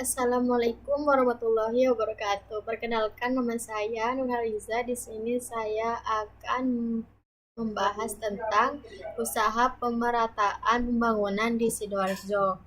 Assalamualaikum warahmatullahi wabarakatuh. Perkenalkan nama saya Nurhaliza. Di sini saya akan membahas tentang usaha pemerataan pembangunan di Sidoarjo.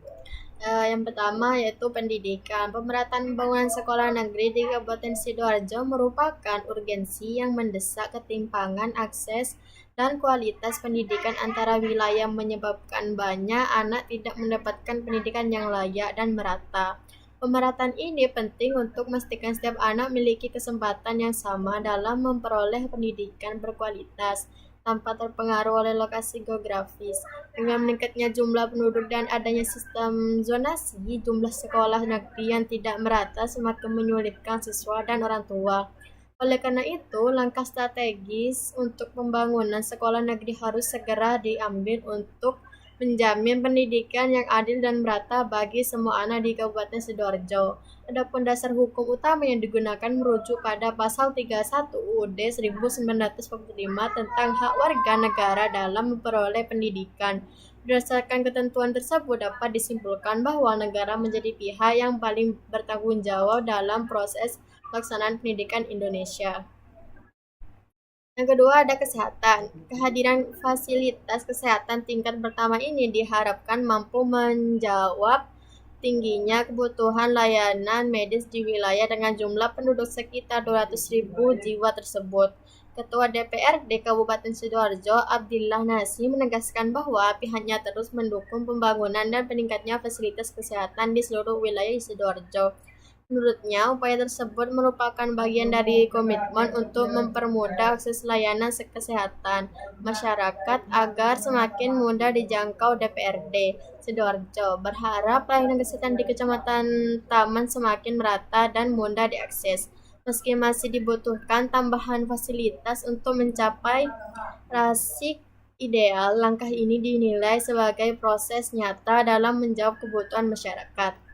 Yang pertama yaitu pendidikan. Pemerataan pembangunan sekolah negeri di Kabupaten Sidoarjo merupakan urgensi yang mendesak ketimpangan akses dan kualitas pendidikan antara wilayah menyebabkan banyak anak tidak mendapatkan pendidikan yang layak dan merata. Pemerataan ini penting untuk memastikan setiap anak memiliki kesempatan yang sama dalam memperoleh pendidikan berkualitas tanpa terpengaruh oleh lokasi geografis. Dengan meningkatnya jumlah penduduk dan adanya sistem zonasi, jumlah sekolah negeri yang tidak merata semakin menyulitkan siswa dan orang tua. Oleh karena itu, langkah strategis untuk pembangunan sekolah negeri harus segera diambil untuk menjamin pendidikan yang adil dan merata bagi semua anak di Kabupaten Sidoarjo. Adapun dasar hukum utama yang digunakan merujuk pada pasal 31 UUD 1945 tentang hak warga negara dalam memperoleh pendidikan. Berdasarkan ketentuan tersebut dapat disimpulkan bahwa negara menjadi pihak yang paling bertanggung jawab dalam proses pelaksanaan pendidikan Indonesia. Yang kedua ada kesehatan. Kehadiran fasilitas kesehatan tingkat pertama ini diharapkan mampu menjawab tingginya kebutuhan layanan medis di wilayah dengan jumlah penduduk sekitar 200.000 jiwa tersebut. Ketua DPRD Kabupaten Sidoarjo, Abdillah Nasi, menegaskan bahwa pihaknya terus mendukung pembangunan dan peningkatnya fasilitas kesehatan di seluruh wilayah Sidoarjo. Menurutnya, upaya tersebut merupakan bagian dari komitmen untuk mempermudah akses layanan kesehatan masyarakat agar semakin mudah dijangkau. DPRD Sidoarjo berharap layanan kesehatan di Kecamatan Taman semakin merata dan mudah diakses. Meski masih dibutuhkan tambahan fasilitas untuk mencapai rasik ideal, langkah ini dinilai sebagai proses nyata dalam menjawab kebutuhan masyarakat.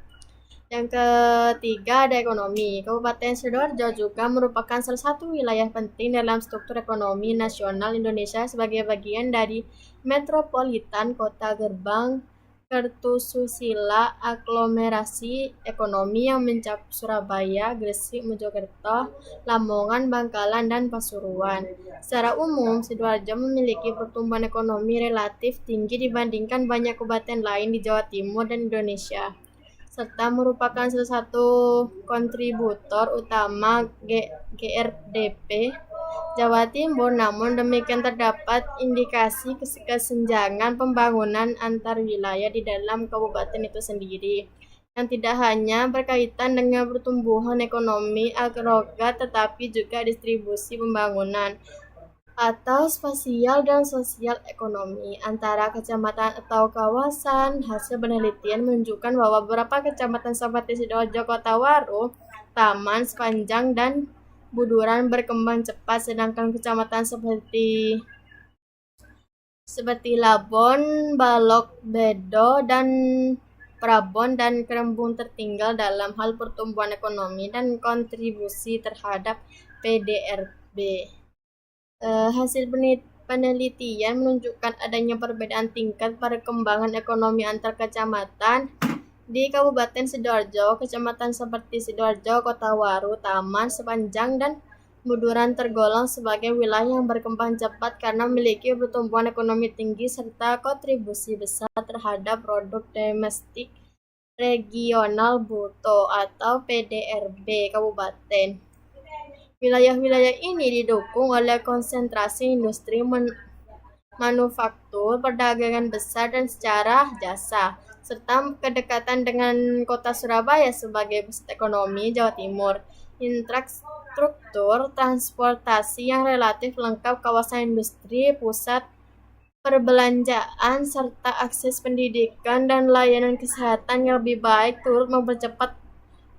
Yang ketiga ada ekonomi. Kabupaten Sidoarjo juga merupakan salah satu wilayah penting dalam struktur ekonomi nasional Indonesia sebagai bagian dari metropolitan Kota Gerbang Kertususila aglomerasi ekonomi yang mencakup Surabaya, Gresik, Mojokerto, Lamongan, Bangkalan, dan Pasuruan. Secara umum, Sidoarjo memiliki pertumbuhan ekonomi relatif tinggi dibandingkan banyak kabupaten lain di Jawa Timur dan Indonesia, serta merupakan salah satu kontributor utama GRDP Jawa Timur. Namun demikian terdapat indikasi kesenjangan pembangunan antar wilayah di dalam kabupaten itu sendiri, yang tidak hanya berkaitan dengan pertumbuhan ekonomi agregat tetapi juga distribusi pembangunan atau spasial dan sosial ekonomi antara kecamatan atau kawasan. Hasil penelitian menunjukkan bahwa beberapa kecamatan seperti Sidoarjo, Kota Waru, Taman, Sepanjang, dan Buduran berkembang cepat, sedangkan kecamatan seperti Labon, Balok Bedo, dan Prabon dan Kerembung tertinggal dalam hal pertumbuhan ekonomi dan kontribusi terhadap PDRB. Hasil penelitian menunjukkan adanya perbedaan tingkat perkembangan ekonomi antar kecamatan di Kabupaten Sidoarjo. Kecamatan seperti Sidoarjo, Kota Waru, Taman, Sepanjang, dan Buduran tergolong sebagai wilayah yang berkembang cepat karena memiliki pertumbuhan ekonomi tinggi serta kontribusi besar terhadap produk domestik regional bruto atau PDRB kabupaten. Wilayah-wilayah ini didukung oleh konsentrasi industri manufaktur, perdagangan besar, dan secara jasa, serta kedekatan dengan kota Surabaya sebagai pusat ekonomi Jawa Timur. Infrastruktur transportasi yang relatif lengkap, kawasan industri, pusat perbelanjaan, serta akses pendidikan dan layanan kesehatan yang lebih baik turut mempercepat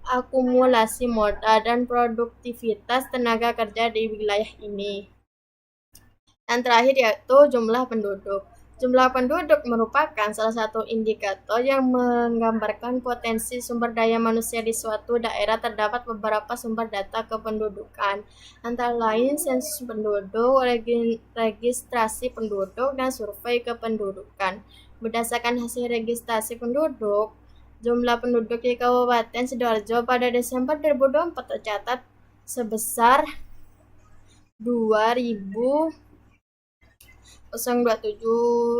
akumulasi modal dan produktivitas tenaga kerja di wilayah ini. Yang terakhir yaitu jumlah penduduk. Jumlah penduduk merupakan salah satu indikator yang menggambarkan potensi sumber daya manusia di suatu daerah. Terdapat beberapa sumber data kependudukan, antara lain sensus penduduk, registrasi penduduk, dan survei kependudukan. Berdasarkan hasil registrasi penduduk, Jumlah penduduk di Kabupaten Sidoarjo pada Desember 2024 tercatat sebesar 2.027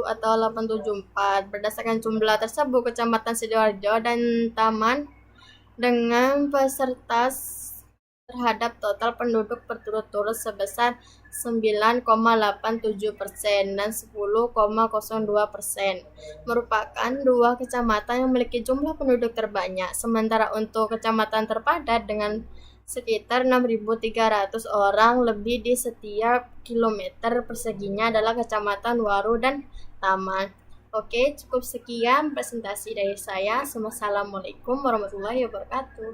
atau 874. Berdasarkan jumlah tersebut, Kecamatan Sidoarjo dan Taman dengan peserta terhadap total penduduk berturut-turut sebesar 9,87% dan 10,02% merupakan dua kecamatan yang memiliki jumlah penduduk terbanyak. Sementara untuk kecamatan terpadat dengan sekitar 6.300 orang lebih di setiap kilometer perseginya adalah Kecamatan Waru dan Taman. Oke, cukup sekian presentasi dari saya. Wassalamualaikum warahmatullahi wabarakatuh.